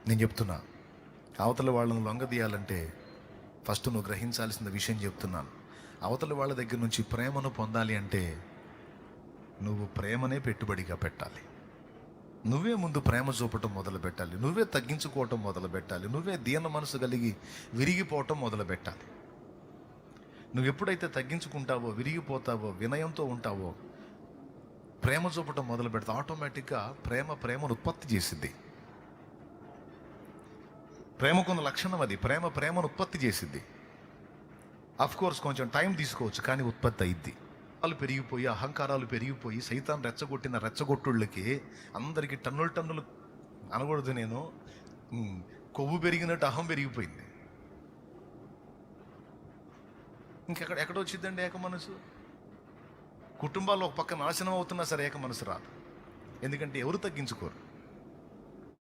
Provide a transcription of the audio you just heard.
నేను చెప్తున్నా, అవతల వాళ్ళని లొంగదీయాలంటే ఫస్ట్ నువ్వు గ్రహించాల్సిన విషయం చెప్తున్నాను. అవతల వాళ్ళ దగ్గర నుంచి ప్రేమను పొందాలి అంటే నువ్వు ప్రేమనే పెట్టుబడిగా పెట్టాలి. నువ్వే ముందు ప్రేమ చూపటం మొదలు పెట్టాలి. నువ్వే తగ్గించుకోవటం మొదలు పెట్టాలి. నువ్వే దీన మనసు కలిగి విరిగిపోవటం మొదలు పెట్టాలి. నువ్వు ఎప్పుడైతే తగ్గించుకుంటావో, విరిగిపోతావో, వినయంతో ఉంటావో, ప్రేమ చూపటం మొదలు పెడతావు, ఆటోమేటిక్గా ప్రేమను ఉత్పత్తి చేసిద్ది. ప్రేమకున్న లక్షణం అది. ప్రేమను ఉత్పత్తి చేసిద్ది. అఫ్ కోర్స్ కొంచెం టైం తీసుకోవచ్చు, కానీ ఉత్పత్తి అయింది. పెరిగిపోయి, అహంకారాలు పెరిగిపోయి, సైతాన్ రెచ్చగొట్టిన రెచ్చగొట్టుళ్ళకి అందరికీ టన్నులు అనకూడదు నేను, కొవ్వు పెరిగినట్టు అహం పెరిగిపోయింది. ఎక్కడ వచ్చిందండి ఏక మనసు? కుటుంబాల్లో ఒక పక్క నాశనం అవుతున్నా సరే ఏక మనసు రాదు. ఎందుకంటే ఎవరు తగ్గించుకోరు.